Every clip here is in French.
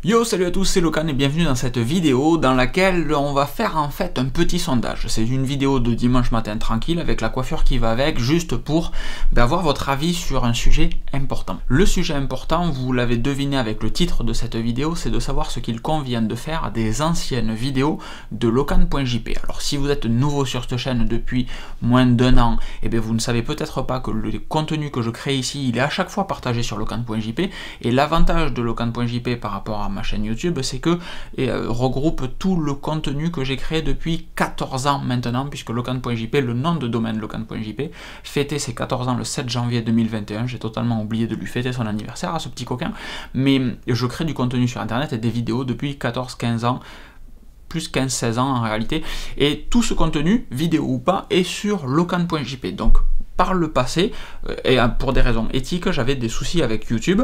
Yo, salut à tous, c'est Locan et bienvenue dans cette vidéo dans laquelle on va faire en fait un petit sondage. C'est une vidéo de dimanche matin tranquille avec la coiffure qui va avec, juste pour avoir votre avis sur un sujet important. Le sujet important, vous l'avez deviné avec le titre de cette vidéo, c'est de savoir ce qu'il convient de faire à des anciennes vidéos de Locan.jp. Alors si vous êtes nouveau sur cette chaîne depuis moins d'1 an, et bien vous ne savez peut-être pas que le contenu que je crée ici, il est à chaque fois partagé sur Locan.jp, et l'avantage de Locan.jp par rapport à ma chaîne YouTube, c'est que regroupe tout le contenu que j'ai créé depuis 14 ans maintenant, puisque Locan.jp, le nom de domaine Locan.jp, fêtait ses 14 ans le 7 janvier 2021. J'ai totalement oublié de lui fêter son anniversaire à ce petit coquin, mais je crée du contenu sur internet et des vidéos depuis 14-15 ans, plus 15-16 ans en réalité, et tout ce contenu, vidéo ou pas, est sur Locan.jp. Donc par le passé, et pour des raisons éthiques, j'avais des soucis avec YouTube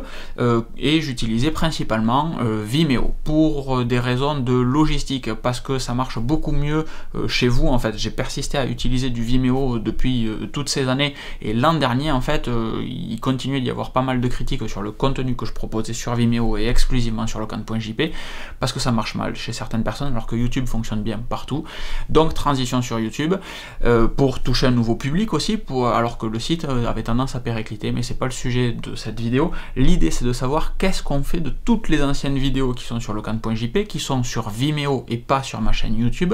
et j'utilisais principalement Vimeo pour des raisons de logistique, parce que ça marche beaucoup mieux chez vous. En fait, j'ai persisté à utiliser du Vimeo depuis toutes ces années, et l'an dernier, en fait, il continuait d'y avoir pas mal de critiques sur le contenu que je proposais sur Vimeo et exclusivement sur Locan.jp, parce que ça marche mal chez certaines personnes, alors que YouTube fonctionne bien partout. Donc transition sur YouTube pour toucher un nouveau public aussi, alors que le site avait tendance à péricliter, mais c'est pas le sujet de cette vidéo. L'idée, c'est de savoir qu'est-ce qu'on fait de toutes les anciennes vidéos qui sont sur Locan.jp, qui sont sur Vimeo et pas sur ma chaîne YouTube,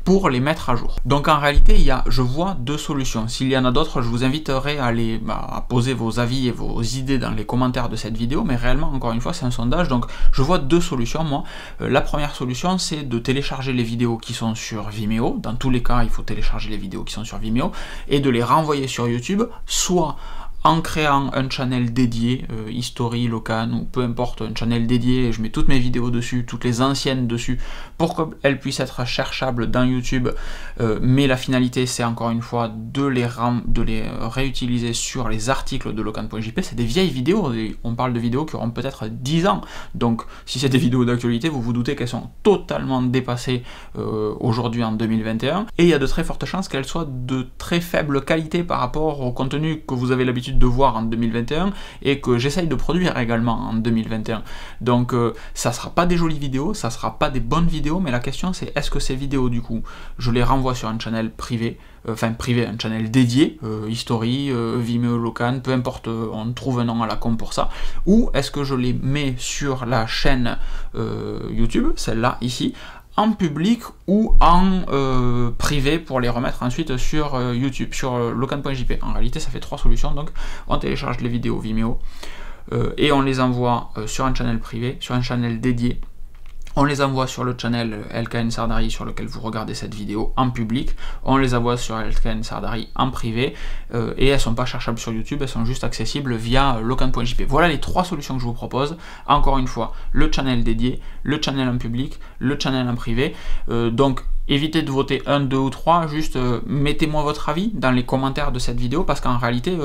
pour les mettre à jour. Donc en réalité, je vois deux solutions. S'il y en a d'autres, je vous inviterai à poser vos avis et vos idées dans les commentaires de cette vidéo, mais réellement, encore une fois, c'est un sondage, donc je vois deux solutions, moi. La première solution, c'est de télécharger les vidéos qui sont sur Vimeo. Dans tous les cas, il faut télécharger les vidéos qui sont sur Vimeo, et de les renvoyer sur YouTube, soit en créant un channel dédié, History, Locan, ou peu importe, un channel dédié, et je mets toutes mes vidéos dessus, toutes les anciennes dessus, pour qu'elles puissent être cherchables dans YouTube, mais la finalité, c'est encore une fois de les réutiliser sur les articles de Locan.jp. C'est des vieilles vidéos, on parle de vidéos qui auront peut-être 10 ans, donc si c'est des vidéos d'actualité, vous vous doutez qu'elles sont totalement dépassées aujourd'hui en 2021, et il y a de très fortes chances qu'elles soient de très faible qualité par rapport au contenu que vous avez l'habitude de voir en 2021 et que j'essaye de produire également en 2021. Donc ça sera pas des jolies vidéos, ça sera pas des bonnes vidéos, mais la question c'est, est-ce que ces vidéos, du coup, je les renvoie sur un channel privé, un channel dédié, History, Vimeo, Locan, peu importe, on trouve un nom à la con pour ça, ou est-ce que je les mets sur la chaîne YouTube, celle-là ici, en public ou en privé, pour les remettre ensuite sur YouTube, sur Locan.jp. En réalité, ça fait trois solutions. Donc on télécharge les vidéos Vimeo et on les envoie sur un channel privé, sur un channel dédié. On les envoie sur le channel LKN Sardari sur lequel vous regardez cette vidéo en public, on les envoie sur LKN Sardari en privé, et elles ne sont pas cherchables sur YouTube, elles sont juste accessibles via Locan.jp. Voilà les trois solutions que je vous propose. Encore une fois, le channel dédié, le channel en public, le channel en privé. Donc évitez de voter 1, 2 ou 3, juste mettez-moi votre avis dans les commentaires de cette vidéo, parce qu'en réalité,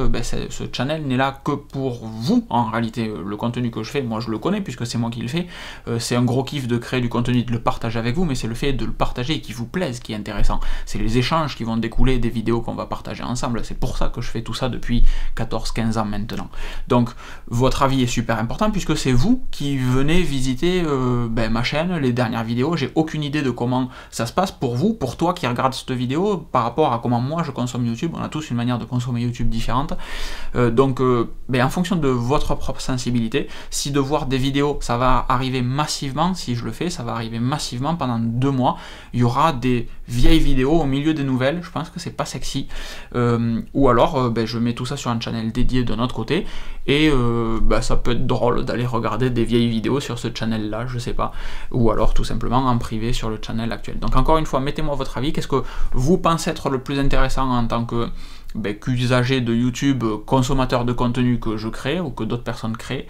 ce channel n'est là que pour vous. En réalité, le contenu que je fais, moi je le connais, puisque c'est moi qui le fais. C'est un gros kiff de créer du contenu, de le partager avec vous, mais c'est le fait de le partager et qui vous plaise qui est intéressant. C'est les échanges qui vont découler des vidéos qu'on va partager ensemble. C'est pour ça que je fais tout ça depuis 14-15 ans maintenant. Donc votre avis est super important, puisque c'est vous qui venez visiter ma chaîne, les dernières vidéos. J'ai aucune idée de comment ça se passe pour vous, pour toi qui regarde cette vidéo, par rapport à comment moi je consomme YouTube. On a tous une manière de consommer YouTube différente. Donc en fonction de votre propre sensibilité, si de voir des vidéos, ça va arriver massivement, si je le fais, ça va arriver massivement pendant 2 mois. Il y aura des vieilles vidéos au milieu des nouvelles, je pense que c'est pas sexy. Ou alors, je mets tout ça sur un channel dédié de notre côté, et ça peut être drôle d'aller regarder des vieilles vidéos sur ce channel-là, je sais pas. Ou alors, tout simplement, en privé sur le channel actuel. Donc encore une fois, mettez-moi votre avis. Qu'est-ce que vous pensez être le plus intéressant en tant que qu'usager de YouTube, consommateur de contenu que je crée ou que d'autres personnes créent,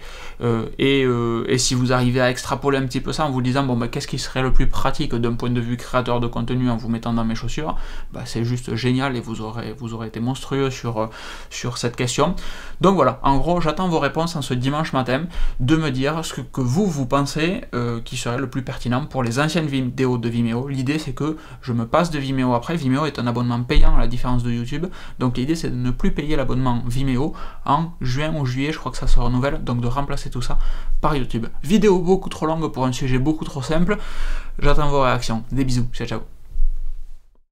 et si vous arrivez à extrapoler un petit peu ça en vous disant qu'est-ce qui serait le plus pratique d'un point de vue créateur de contenu en vous mettant dans mes chaussures, c'est juste génial, et vous aurez été monstrueux sur cette question. Donc voilà, en gros, j'attends vos réponses en ce dimanche matin, de me dire ce que vous pensez qui serait le plus pertinent pour les anciennes vidéos de Vimeo. L'idée, c'est que je me passe de Vimeo après. Vimeo est un abonnement payant à la différence de YouTube, donc Donc l'idée c'est de ne plus payer l'abonnement Vimeo en juin ou juillet, je crois que ça se renouvelle, donc de remplacer tout ça par YouTube. Vidéo beaucoup trop longue pour un sujet beaucoup trop simple, j'attends vos réactions. Des bisous, ciao ciao.